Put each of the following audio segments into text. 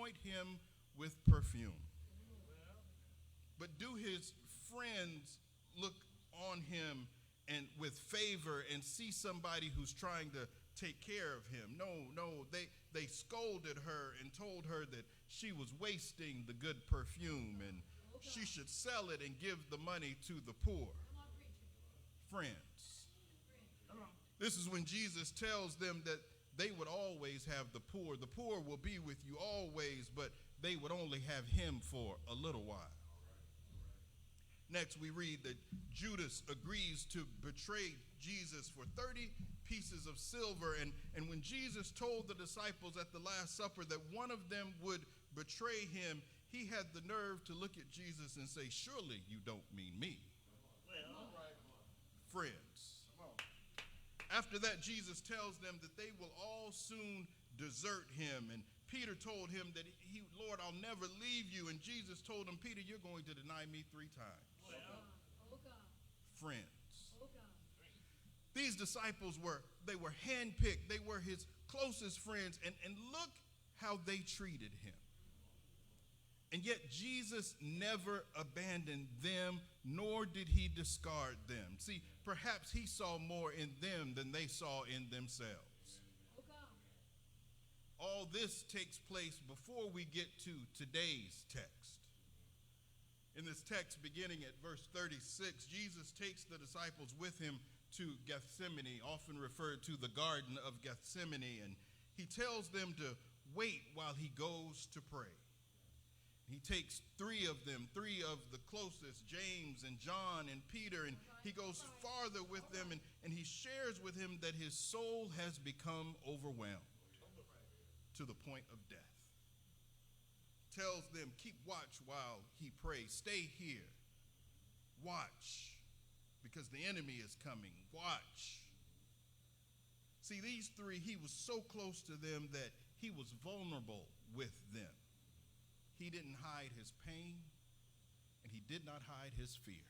anoint him with perfume. But do his friends look on him and with favor and see somebody who's trying to take care of him? No, they scolded her and told her that she was wasting the good perfume and she should sell it and give the money to the poor. Friends. This is when Jesus tells them that they would always have the poor. The poor will be with you always, but they would only have him for a little while. Next, we read that Judas agrees to betray Jesus for 30 pieces of silver. And when Jesus told the disciples at the Last Supper that one of them would betray him, he had the nerve to look at Jesus and say, "Surely you don't mean me." Friends. After that, Jesus tells them that they will all soon desert him. And Peter told him that, Lord, I'll never leave you. And Jesus told him, Peter, you're going to deny me 3 times. Friends. These disciples were handpicked. They were his closest friends. And look how they treated him. And yet Jesus never abandoned them, nor did he discard them. See, perhaps he saw more in them than they saw in themselves. All this takes place before we get to today's text. In this text, beginning at verse 36, Jesus takes the disciples with him to Gethsemane, often referred to the Garden of Gethsemane, and he tells them to wait while he goes to pray. He takes 3 of them, 3 of the closest, James and John and Peter, and he goes farther with them, and he shares with him that his soul has become overwhelmed to the point of death. Tells them, keep watch while he prays. Stay here. Watch, because the enemy is coming. Watch. See, these 3, he was so close to them that he was vulnerable with them. He didn't hide his pain, and he did not hide his fear.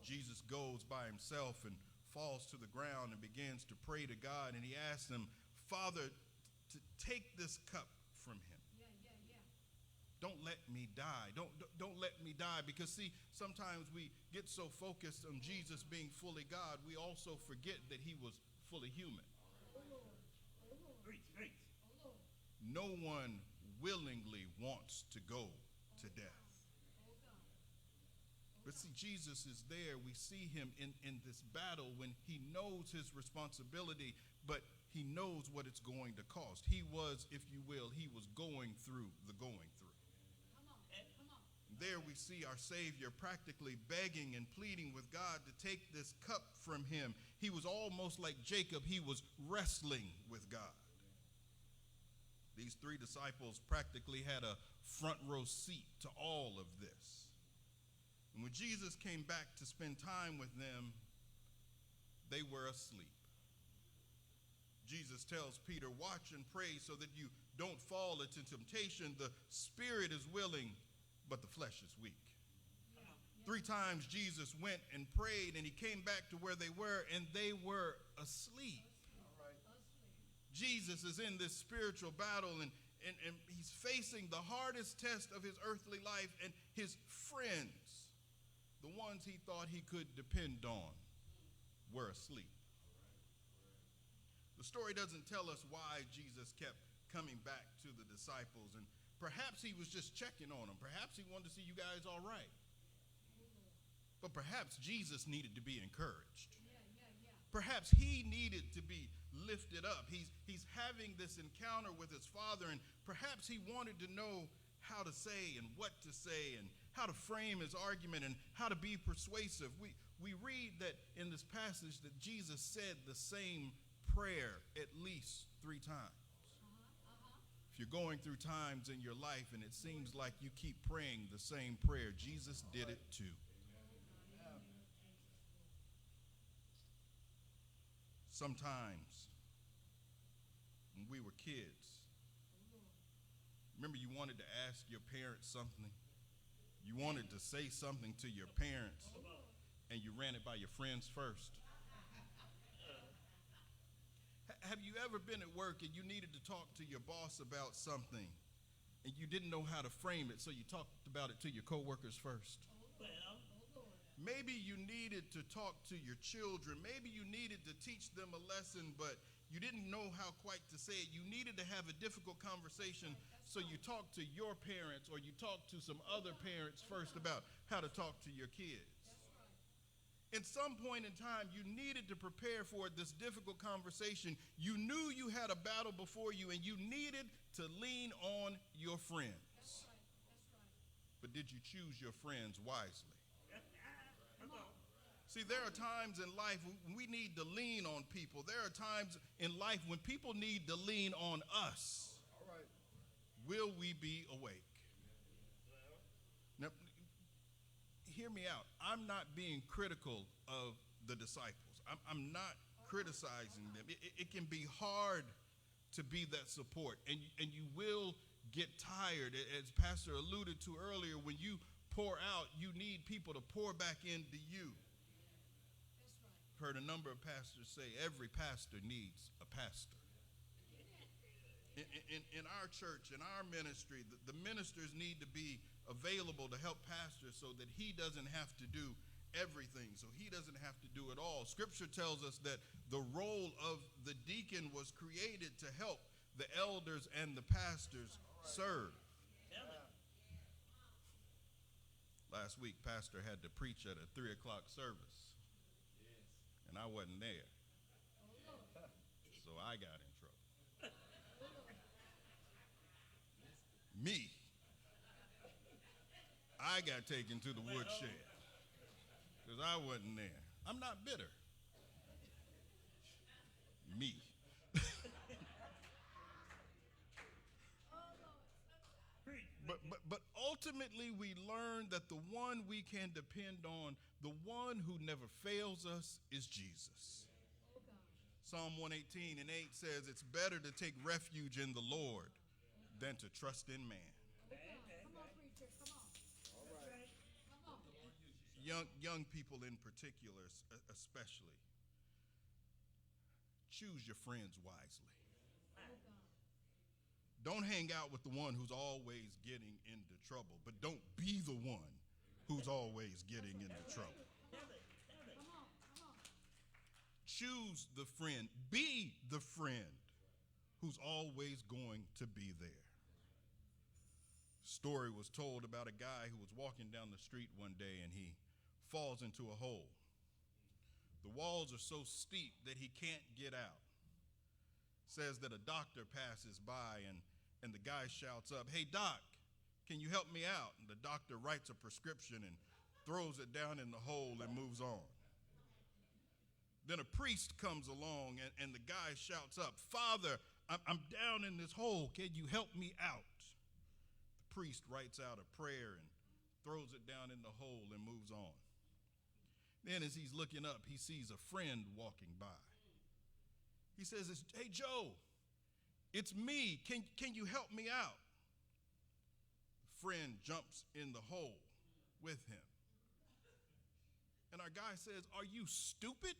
Jesus goes by himself and falls to the ground and begins to pray to God, and he asks him, Father, to take this cup from him. Don't let me die. Don't let me die. Because, see, sometimes we get so focused on Jesus being fully God, we also forget that he was fully human. No one willingly wants to go to death. But see, Jesus is there. We see him in this battle when he knows his responsibility, but he knows what it's going to cost. He was, if you will, he was going through the going through. There we see our Savior practically begging and pleading with God to take this cup from him. He was almost like Jacob. He was wrestling with God. These 3 disciples practically had a front row seat to all of this. And when Jesus came back to spend time with them, they were asleep. Jesus tells Peter, watch and pray so that you don't fall into temptation. The spirit is willing, but the flesh is weak. 3 times Jesus went and prayed, and he came back to where they were, and they were asleep. Jesus is in this spiritual battle, and he's facing the hardest test of his earthly life, and his friends, the ones he thought he could depend on, were asleep. The story doesn't tell us why Jesus kept coming back to the disciples, and perhaps he was just checking on them. Perhaps he wanted to see you guys all right. But perhaps Jesus needed to be encouraged. Perhaps he needed to be lifted up. He's having this encounter with his Father, and perhaps he wanted to know how to say and what to say and how to frame his argument and how to be persuasive. We read that in this passage that Jesus said the same prayer at least 3 times. If you're going through times in your life and it seems like you keep praying the same prayer, Jesus did it too. Sometimes when we were kids, remember you wanted to ask your parents something? You wanted to say something to your parents, and you ran it by your friends first. Have you ever been at work and you needed to talk to your boss about something and you didn't know how to frame it, so you talked about it to your coworkers first? Maybe you needed to talk to your children. Maybe you needed to teach them a lesson, but you didn't know how quite to say it. You needed to have a difficult conversation, so you talked to your parents or you talked to some other parents first about how to talk to your kids. At some point in time, you needed to prepare for this difficult conversation. You knew you had a battle before you, and you needed to lean on your friends. That's right. But did you choose your friends wisely? See, there are times in life when we need to lean on people. There are times in life when people need to lean on us. All right. Will we be awake? Now, hear me out. I'm not being critical of the disciples. I'm not criticizing them. It can be hard to be that support, and you will get tired. As Pastor alluded to earlier, when you pour out, you need people to pour back into you. Heard a number of pastors say every pastor needs a pastor. In our church, in our ministry, the ministers need to be available to help pastors so that he doesn't have to do everything, so he doesn't have to do it all. Scripture tells us that the role of the deacon was created to help the elders and the pastors serve. Last week, pastor had to preach at a 3 o'clock service. And I wasn't there. So I got in trouble. Me. I got taken to the woodshed because I wasn't there. I'm not bitter. Me. But ultimately we learn that the one we can depend on, the one who never fails us, is Jesus. Psalm 118:8 says it's better to take refuge in the Lord than to trust in man. Come on, preacher, come on. All right. Come on. Young people in particular, especially, choose your friends wisely. Don't hang out with the one who's always getting into trouble, but don't be the one who's always getting into trouble. Come on. Choose the friend. Be the friend who's always going to be there. Story was told about a guy who was walking down the street one day and he falls into a hole. The walls are so steep that he can't get out. Says that a doctor passes by and the guy shouts up, "Hey, doc, can you help me out?" And the doctor writes a prescription and throws it down in the hole and moves on. Then a priest comes along and the guy shouts up, "Father, I'm down in this hole. Can you help me out?" The priest writes out a prayer and throws it down in the hole and moves on. Then as he's looking up, he sees a friend walking by. He says, "Hey, Joe, it's me. Can you help me out?" The friend jumps in the hole with him. And our guy says, "Are you stupid?"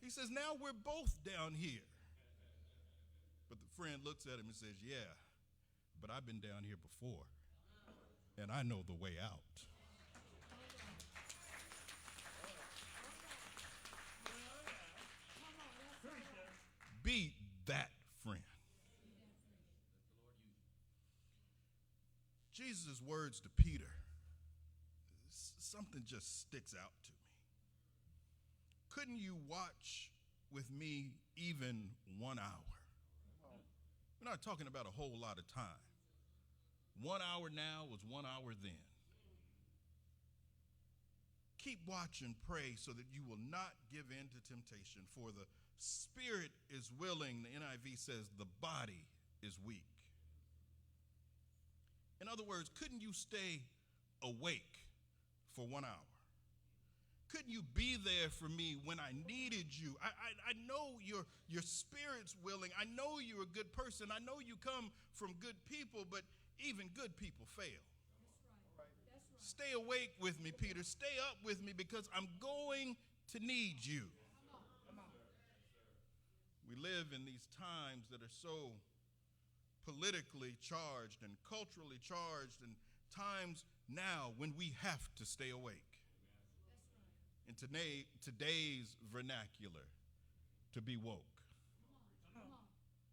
He says, "Now we're both down here." But the friend looks at him and says, "Yeah, but I've been down here before, and I know the way out." Be that friend. Jesus' words to Peter, something just sticks out to me. Couldn't you watch with me even 1 hour? We're not talking about a whole lot of time. 1 hour now was 1 hour then. Keep watch and pray so that you will not give in to temptation, for the spirit is willing, the NIV says the body is weak. In other words, couldn't you stay awake for 1 hour? Couldn't you be there for me when I needed you? I know your spirit's willing. I know you're a good person. I know you come from good people, but even good people fail. That's right. Stay awake with me, Peter. Stay up with me because I'm going to need you. We live in these times that are so politically charged and culturally charged, and times now when we have to stay awake. In today's vernacular, to be woke.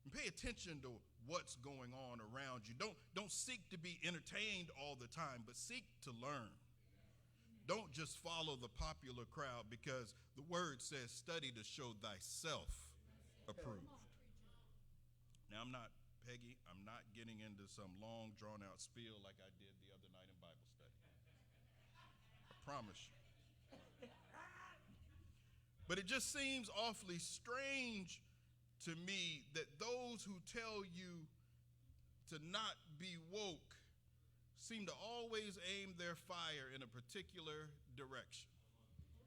And pay attention to what's going on around you. Don't seek to be entertained all the time, but seek to learn. Don't just follow the popular crowd, because the word says, study to show thyself approved. Now, Peggy, I'm not getting into some long, drawn-out spiel like I did the other night in Bible study. I promise you. But it just seems awfully strange to me that those who tell you to not be woke seem to always aim their fire in a particular direction.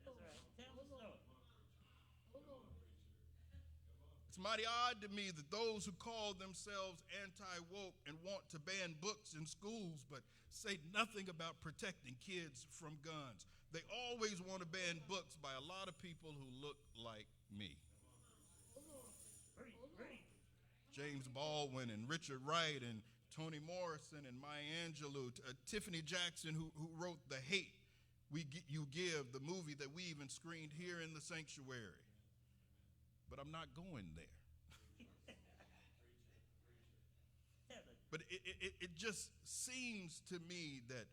That's right. Tell the story. It's mighty odd to me that those who call themselves anti-woke and want to ban books in schools but say nothing about protecting kids from guns. They always want to ban books by a lot of people who look like me. James Baldwin and Richard Wright and Toni Morrison and Maya Angelou, Tiffany Jackson, who wrote The Hate You Give, the movie that we even screened here in the sanctuary. But I'm not going there. But it just seems to me that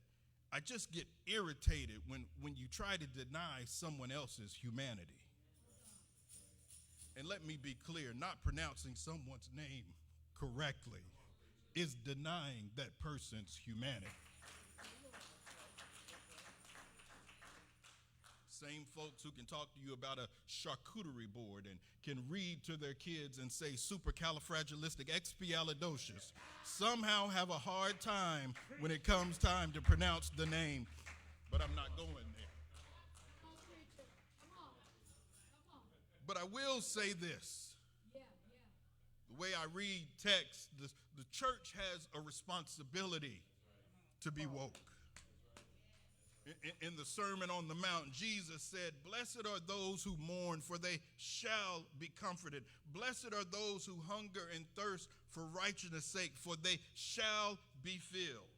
I just get irritated when you try to deny someone else's humanity. And let me be clear, not pronouncing someone's name correctly is denying that person's humanity. Same folks who can talk to you about a charcuterie board and can read to their kids and say supercalifragilisticexpialidocious somehow have a hard time when it comes time to pronounce the name, but I'm not going there. But I will say this. The way I read text, the church has a responsibility to be woke. In the Sermon on the Mount, Jesus said, "Blessed are those who mourn, for they shall be comforted. Blessed are those who hunger and thirst for righteousness' sake, for they shall be filled."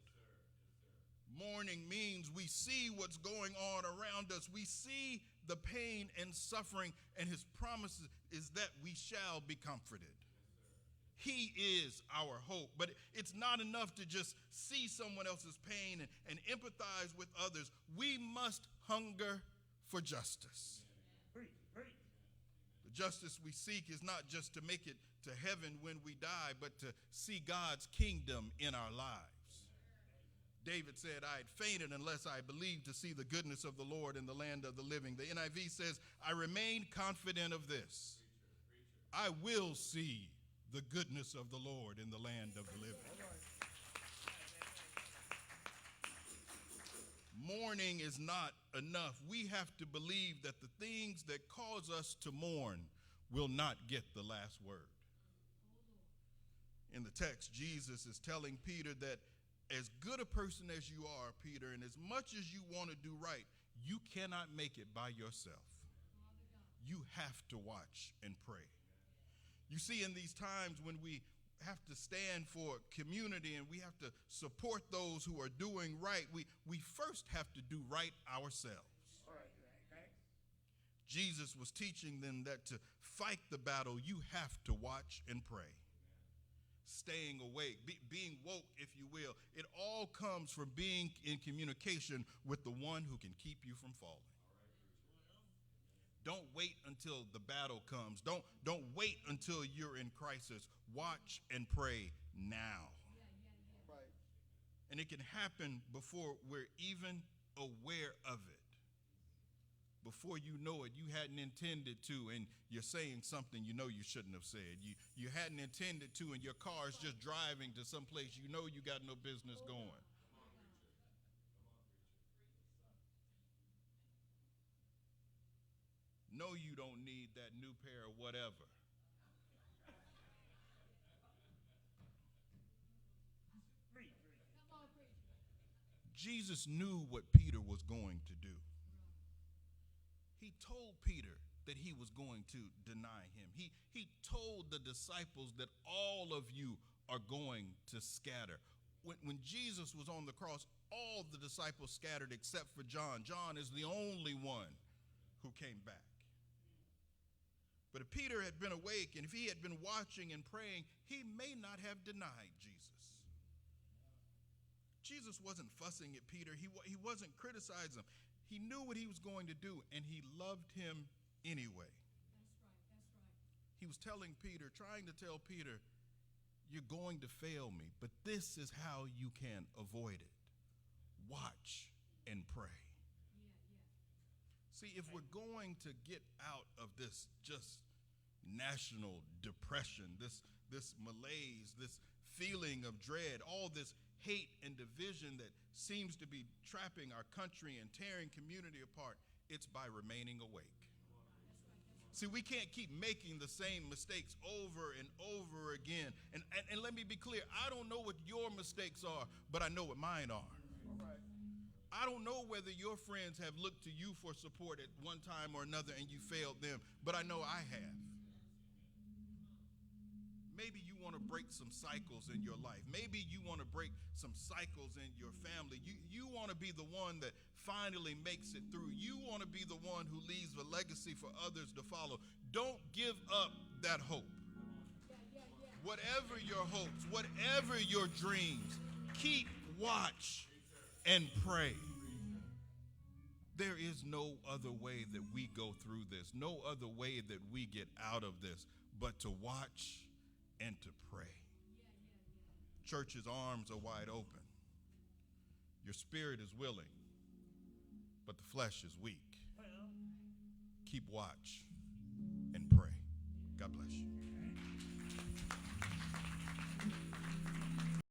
Mourning means we see what's going on around us. We see the pain and suffering, and his promise is that we shall be comforted. He is our hope. But it's not enough to just see someone else's pain and empathize with others. We must hunger for justice. The justice we seek is not just to make it to heaven when we die, but to see God's kingdom in our lives. David said, "I had fainted unless I believed to see the goodness of the Lord in the land of the living." The NIV says, "I remain confident of this. I will see the goodness of the Lord in the land of the living." Mourning is not enough. We have to believe that the things that cause us to mourn will not get the last word. In the text, Jesus is telling Peter that as good a person as you are, Peter, and as much as you want to do right, you cannot make it by yourself. You have to watch and pray. You see, in these times when we have to stand for community and we have to support those who are doing right, we first have to do right ourselves. Right. Jesus was teaching them that to fight the battle, you have to watch and pray. Staying awake, being woke, if you will, it all comes from being in communication with the one who can keep you from falling. Don't wait until the battle comes. Don't wait until you're in crisis. Watch and pray now. Right. And it can happen before we're even aware of it. Before you know it, you hadn't intended to, and you're saying something you know you shouldn't have said. You hadn't intended to, and your car's just driving to some place you know you got no business going. No, you don't need that new pair of whatever. Jesus knew what Peter was going to do. He told Peter, that he was going to deny him. He told the disciples that all of you are going to scatter. When Jesus was on the cross, all the disciples scattered except for John. John is the only one who came back. But if Peter had been awake and if he had been watching and praying, he may not have denied Jesus. Jesus wasn't fussing at Peter. He wasn't criticizing him. He knew what he was going to do, and he loved him anyway. That's right. He was telling Peter, trying to tell Peter, you're going to fail me, but this is how you can avoid it. Watch and pray. See, if we're going to get out of this just national depression, this malaise, this feeling of dread, all this hate and division that seems to be trapping our country and tearing community apart, it's by remaining awake. See, we can't keep making the same mistakes over and over again. And let me be clear, I don't know what your mistakes are, but I know what mine are. I don't know whether your friends have looked to you for support at one time or another and you failed them, but I know I have. Maybe you want to break some cycles in your life. Maybe you want to break some cycles in your family. You want to be the one that finally makes it through. You want to be the one who leaves a legacy for others to follow. Don't give up that hope. Whatever your hopes, whatever your dreams, keep watch and pray. There is no other way that we go through this, no other way that we get out of this, but to watch and to pray. Church's arms are wide open. Your spirit is willing, but the flesh is weak. Keep watch and pray. God bless you.